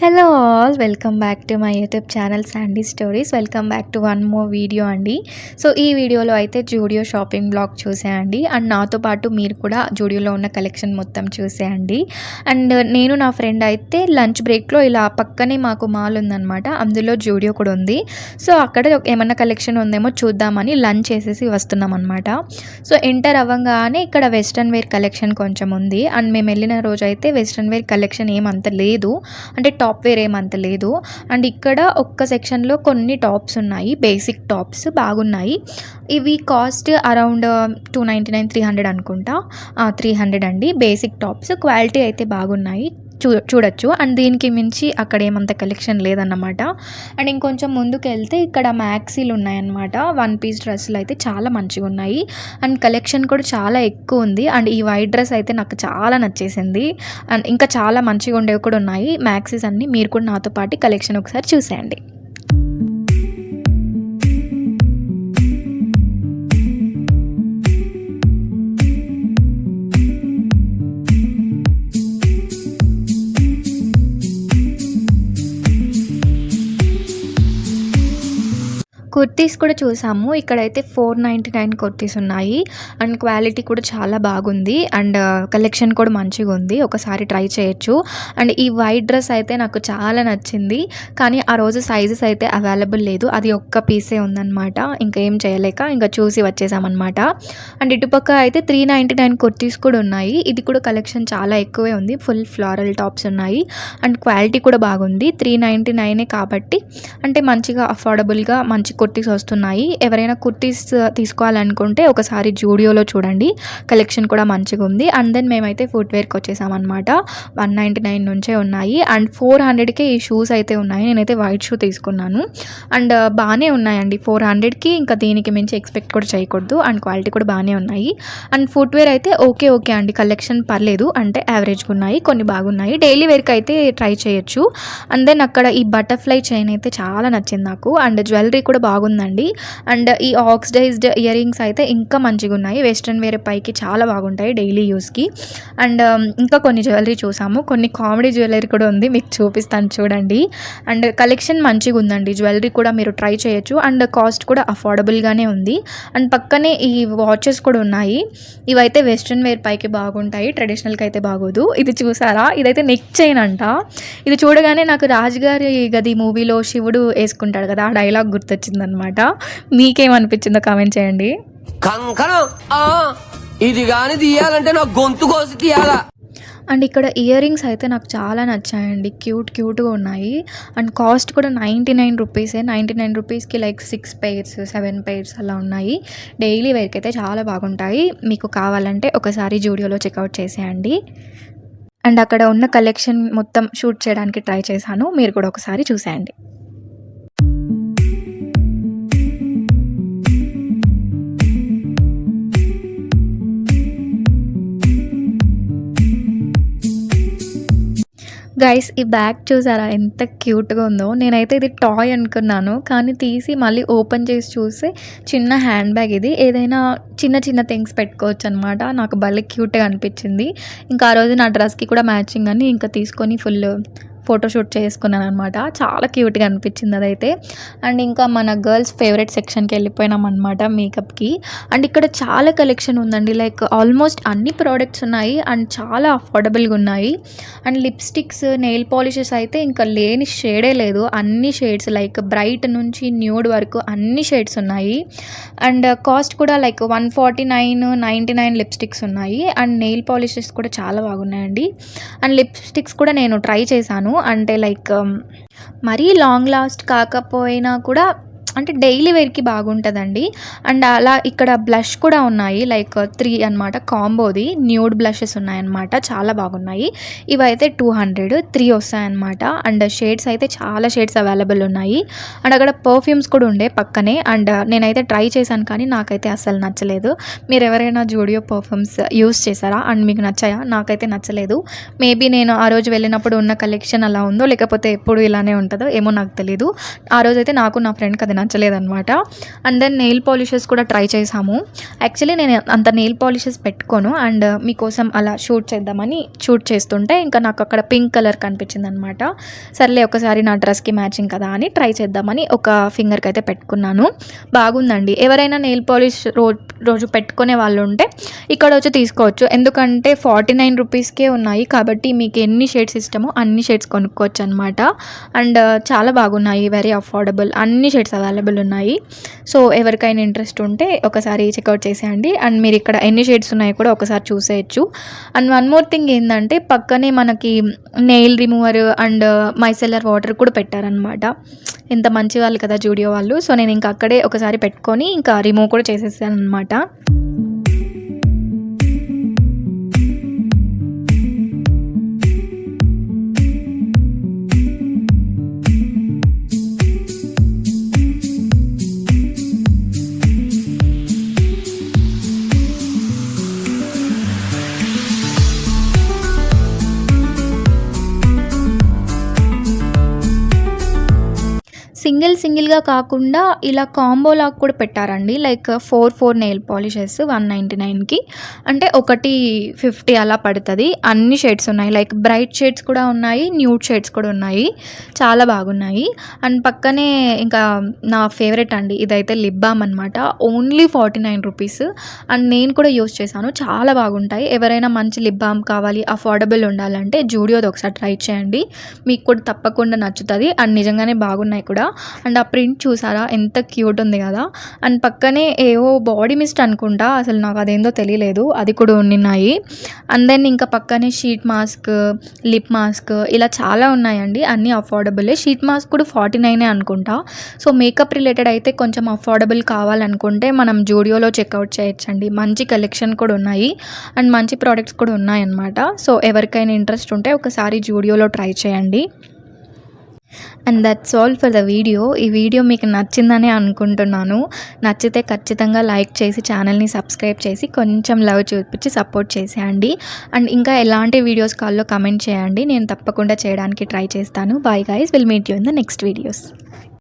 Hello all, welcome back to my YouTube channel Sandy stories. Welcome back to one more video అండి. So ఈ వీడియోలో అయితే Zudio shopping blog చూసేయండి. And నాతో పాటు మీరు కూడా జూడియోలో ఉన్న కలెక్షన్ మొత్తం చూసేయండి. అండ్ నేను నా ఫ్రెండ్ అయితే లంచ్ బ్రేక్లో ఇలా పక్కనే మాకు మాల్ ఉందన్నమాట, అందులో జూడియో కూడా ఉంది. సో అక్కడ ఏమన్నా కలెక్షన్ ఉందేమో చూద్దామని లంచ్ చేసేసి వస్తున్నాం అనమాట. సో ఎంటర్ అవ్వగానే ఇక్కడ వెస్ట్రన్ వేర్ కలెక్షన్ కొంచెం ఉంది. అండ్ మేము వెళ్ళిన రోజు అయితే వెస్ట్రన్ వేర్ కలెక్షన్ ఏమంత లేదు, అంటే టాప్ వేర్ ఏమంత లేదు. అండ్ ఇక్కడ ఒక్క సెక్షన్లో కొన్ని టాప్స్ ఉన్నాయి, బేసిక్ టాప్స్ బాగున్నాయి. ఇవి కాస్ట్ అరౌండ్ 299 300 అనుకుంటా, 300 అండి. బేసిక్ టాప్స్ క్వాలిటీ అయితే బాగున్నాయి, చూడొచ్చు. అండ్ దీనికి మించి అక్కడ ఏమంత కలెక్షన్ లేదన్నమాట. అండ్ ఇంకొంచెం ముందుకు వెళ్తే ఇక్కడ మ్యాక్సీలు ఉన్నాయన్నమాట. వన్ పీస్ డ్రెస్సులు అయితే చాలా మంచిగా ఉన్నాయి. అండ్ కలెక్షన్ కూడా చాలా ఎక్కువ ఉంది. అండ్ ఈ వైట్ డ్రెస్ అయితే నాకు చాలా నచ్చేసింది. అండ్ ఇంకా చాలా మంచిగా ఉండేవి కూడా ఉన్నాయి మ్యాక్సీస్ అన్నీ. మీరు కూడా నాతో పాటు కలెక్షన్ ఒకసారి చూసేయండి. కుర్తీస్ కూడా చూసాము. ఇక్కడైతే 499 కుర్తీస్ ఉన్నాయి. అండ్ క్వాలిటీ కూడా చాలా బాగుంది. అండ్ కలెక్షన్ కూడా మంచిగా ఉంది, ఒకసారి ట్రై చేయొచ్చు. అండ్ ఈ వైట్ డ్రెస్ అయితే నాకు చాలా నచ్చింది, కానీ ఆ రోజు సైజెస్ అయితే అవైలబుల్ లేదు, అది ఒక్క పీసే ఉందన్నమాట. ఇంకా ఏం చేయలేక ఇంకా చూసి వచ్చేసామన్నమాట. అండ్ ఇటుపక్క అయితే 399 కుర్తీస్ కూడా ఉన్నాయి. ఇది కూడా కలెక్షన్ చాలా ఎక్కువే ఉంది, ఫుల్ ఫ్లోరల్ టాప్స్ ఉన్నాయి. అండ్ క్వాలిటీ కూడా బాగుంది. 399 కాబట్టి అంటే మంచిగా అఫోర్డబుల్గా మంచి కుర్తీస్ వస్తున్నాయి. ఎవరైనా కుర్తీస్ తీసుకోవాలనుకుంటే ఒకసారి జూడియోలో చూడండి, కలెక్షన్ కూడా మంచిగా ఉంది. అండ్ దెన్ మేమైతే ఫుట్వేర్కి వచ్చేసామన్నమాట. 199 నుంచే ఉన్నాయి. అండ్ 400కే ఈ షూస్ అయితే ఉన్నాయి. నేనైతే వైట్ షూ తీసుకున్నాను. అండ్ బాగానే ఉన్నాయండి 400కి, ఇంకా దీనికి మించి ఎక్స్పెక్ట్ కూడా చేయకూడదు. అండ్ క్వాలిటీ కూడా బాగానే ఉన్నాయి. అండ్ ఫుట్వేర్ అయితే ఓకే అండి, కలెక్షన్ పర్లేదు, అంటే యావరేజ్గా ఉన్నాయి, కొన్ని బాగున్నాయి. డైలీ వేర్కి అయితే ట్రై చేయొచ్చు. అండ్ దెన్ అక్కడ ఈ బటర్ఫ్లై చైన్ అయితే చాలా నచ్చింది నాకు. అండ్ జ్యువెలరీ కూడా బాగుందండి. అండ్ ఈ ఆక్సిడైజ్డ్ ఇయర్ రింగ్స్ అయితే ఇంకా మంచిగా ఉన్నాయి, వెస్ట్రన్ వేర్ పైకి చాలా బాగుంటాయి డైలీ యూస్కి. అండ్ ఇంకా కొన్ని జ్యువెలరీ చూసాము, కొన్ని కామెడీ జ్యువెలరీ కూడా ఉంది, మీకు చూపిస్తాను చూడండి. అండ్ కలెక్షన్ మంచిగా ఉందండి, జ్యువెలరీ కూడా మీరు ట్రై చేయొచ్చు. అండ్ కాస్ట్ కూడా అఫోర్డబుల్గానే ఉంది. అండ్ పక్కనే ఈ వాచెస్ కూడా ఉన్నాయి. ఇవైతే వెస్ట్రన్ వేర్ పైకి బాగుంటాయి, ట్రెడిషనల్కి అయితే బాగోదు. ఇది చూసారా, ఇదైతే నెక్ చైన్ అంట. ఇది చూడగానే నాకు రాజుగారి గది మూవీలో శివుడు వేసుకుంటాడు కదా, ఆ డైలాగ్ గుర్తొచ్చింది అనమాట. మీకేమనిపించిందో కామెంట్ చేయండి. ఇది గాని తీయాలంటే నాకు గొంతు కోసి తీయాలా. అండ్ ఇక్కడ ఇయర్ రింగ్స్ అయితే నాకు చాలా నచ్చాయండి, క్యూట్గా ఉన్నాయి. అండ్ కాస్ట్ కూడా 99 రూపీసే. 99 రూపీస్కి లైక్ 6 pairs 7 pairs అలా ఉన్నాయి. డైలీ వేర్కి అయితే చాలా బాగుంటాయి. మీకు కావాలంటే ఒకసారి జూడియోలో చెక్అవుట్ చేసేయండి. అండ్ అక్కడ ఉన్న కలెక్షన్ మొత్తం షూట్ చేయడానికి ట్రై చేశాను, మీరు కూడా ఒకసారి చూసేయండి. గైస్, ఈ బ్యాగ్ చూసారా ఎంత క్యూట్గా ఉందో. నేనైతే ఇది టాయ్ అనుకున్నాను, కానీ తీసి మళ్ళీ ఓపెన్ చేసి చూస్తే చిన్న హ్యాండ్ బ్యాగ్. ఇది ఏదైనా చిన్న థింగ్స్ పెట్టుకోవచ్చు అనమాట. నాకు భలే క్యూట్గా అనిపించింది. ఇంకా ఆ రోజు నా డ్రెస్కి కూడా మ్యాచింగ్ అని ఇంకా తీసుకొని ఫుల్ ఫోటోషూట్ చేసుకున్నాను అనమాట. చాలా క్యూట్గా అనిపించింది అదైతే. అండ్ ఇంకా మన గర్ల్స్ ఫేవరెట్ సెక్షన్కి వెళ్ళిపోయినాం అనమాట, మేకప్కి. అండ్ ఇక్కడ చాలా కలెక్షన్ ఉందండి, లైక్ ఆల్మోస్ట్ అన్ని ప్రోడక్ట్స్ ఉన్నాయి. అండ్ చాలా అఫోర్డబుల్గా ఉన్నాయి. అండ్ లిప్స్టిక్స్, నెయిల్ పాలిషెస్ అయితే ఇంకా లేని షేడే లేదు, అన్ని షేడ్స్ లైక్ బ్రైట్ నుంచి న్యూడ్ వరకు అన్ని షేడ్స్ ఉన్నాయి. అండ్ కాస్ట్ కూడా లైక్ 149.99 లిప్స్టిక్స్ ఉన్నాయి. అండ్ నెయిల్ పాలిషెస్ కూడా చాలా బాగున్నాయండి. అండ్ లిప్స్టిక్స్ కూడా నేను ట్రై చేశాను, అంటే లైక్ మరీ లాంగ్ లాస్ట్ కాకపోయినా కూడా అంటే డైలీ వేర్కి బాగుంటుందండి. అండ్ అలా ఇక్కడ బ్లష్ కూడా ఉన్నాయి, లైక్ 3 అనమాట, కాంబోది న్యూడ్ బ్లషెస్ ఉన్నాయన్నమాట, చాలా బాగున్నాయి. ఇవైతే 200 3 వస్తాయన్నమాట. అండ్ షేడ్స్ అయితే చాలా షేడ్స్ అవైలబుల్ ఉన్నాయి. అండ్ అక్కడ పర్ఫ్యూమ్స్ కూడా ఉండే పక్కనే. అండ్ నేనైతే ట్రై చేశాను, కానీ నాకైతే అస్సలు నచ్చలేదు. మీరు ఎవరైనా జూడియో పర్ఫ్యూమ్స్ యూస్ చేశారా అండ్ మీకు నచ్చాయా? నాకైతే నచ్చలేదు. మేబీ నేను ఆ రోజు వెళ్ళినప్పుడు ఉన్న కలెక్షన్ అలా ఉందో, లేకపోతే ఎప్పుడు ఇలానే ఉంటుందో ఏమో నాకు తెలీదు. ఆ రోజైతే నాకు నా ఫ్రెండ్కి అది నచ్చలేదనమాట. అండ్ దెన్ నెయిల్ పాలిషెస్ కూడా ట్రై చేసాము. యాక్చువల్లీ నేను అంత నెయిల్ పాలిషెస్ పెట్టుకోను, అండ్ మీకోసం అలా షూట్ చేద్దామని షూట్ చేస్తుంటే ఇంకా నాకు అక్కడ పింక్ కలర్ కనిపించిందనమాట. సర్లే ఒకసారి నా డ్రెస్కి మ్యాచింగ్ కదా అని ట్రై చేద్దామని ఒక ఫింగర్కి అయితే పెట్టుకున్నాను. బాగుందండి. ఎవరైనా నెయిల్ పాలిష్ రోజు పెట్టుకునే వాళ్ళు ఉంటే ఇక్కడ వచ్చి తీసుకోవచ్చు. ఎందుకంటే 49 రూపీస్కే ఉన్నాయి కాబట్టి మీకు ఎన్ని షేడ్స్ ఇష్టమో అన్ని షేడ్స్ కొనుక్కోవచ్చు అనమాట. అండ్ చాలా బాగున్నాయి, వెరీ అఫోర్డబుల్, అన్ని షేడ్స్ అవైలబుల్ ఉన్నాయి. సో ఎవరికైనా ఇంట్రెస్ట్ ఉంటే ఒకసారి చెక్అవుట్ చేసేయండి. అండ్ మీరు ఇక్కడ ఎన్ని షేడ్స్ ఉన్నాయో కూడా ఒకసారి చూసేయచ్చు. అండ్ వన్ మోర్ థింగ్ ఏంటంటే పక్కనే మనకి నెయిల్ రిమూవర్ అండ్ మైసెల్లర్ వాటర్ కూడా పెట్టారనమాట. ఎంత మంచి వాళ్ళు కదా జూడియో వాళ్ళు. సో నేను ఇంకా అక్కడే ఒకసారి పెట్టుకొని ఇంకా రిమూవ్ కూడా చేసేసాను అనమాట. సింగిల్గా కాకుండా ఇలా కాంబో లాగా కూడా పెట్టారండి. లైక్ 4 నెయిల్ పాలిషెస్ 199కి, అంటే ఒకటి 50 అలా పడుతుంది. అన్ని షేడ్స్ ఉన్నాయి, లైక్ బ్రైట్ షేడ్స్ కూడా ఉన్నాయి, న్యూడ్ షేడ్స్ కూడా ఉన్నాయి. చాలా బాగున్నాయి. అండ్ పక్కనే ఇంకా నా ఫేవరెట్ అండి, ఇదైతే లిప్ బామ్ అనమాట. Only 49 rupees. అండ్ నేను కూడా యూస్ చేశాను, చాలా బాగుంటాయి. ఎవరైనా మంచి లిప్ బామ్ కావాలి, అఫోర్డబుల్ ఉండాలంటే జూడియోది ఒకసారి ట్రై చేయండి, మీకు కూడా తప్పకుండా నచ్చుతుంది. అండ్ నిజంగానే బాగున్నాయి కూడా. అండ్ ఆ ప్రింట్ చూసారా ఎంత క్యూట్ ఉంది కదా. అండ్ పక్కనే ఏవో బాడీ మిస్ట్ అనుకుంటా, అసలు నాకు అదేందో తెలియలేదు, అది కూడా ఉన్నాయి. అండ్ దెన్ ఇంకా పక్కనే షీట్ మాస్క్, లిప్ మాస్క్, ఇలా చాలా ఉన్నాయండి. అన్నీ అఫోర్డబులే. షీట్ మాస్క్ కూడా 49 అనుకుంటా. సో మేకప్ రిలేటెడ్ అయితే కొంచెం అఫోర్డబుల్ కావాలనుకుంటే మనం జూడియోలో చెక్అవుట్ చేయొచ్చండి. మంచి కలెక్షన్ కూడా ఉన్నాయి అండ్ మంచి ప్రోడక్ట్స్ కూడా ఉన్నాయన్నమాట. సో ఎవరికైనా ఇంట్రెస్ట్ ఉంటే ఒకసారి జూడియోలో ట్రై చేయండి. And that's all for the video. ఈ వీడియో మీకు నచ్చిందని అనుకుంటున్నాను. నచ్చితే ఖచ్చితంగా లైక్ చేసి ఛానల్ని సబ్స్క్రైబ్ చేసి కొంచెం లవ్ చూపించి సపోర్ట్ చేసేయండి. అండ్ ఇంకా ఎలాంటి వీడియోస్ కాల్లో కమెంట్ చేయండి, నేను తప్పకుండా చేయడానికి ట్రై చేస్తాను. Bye guys, will meet you in the next videos.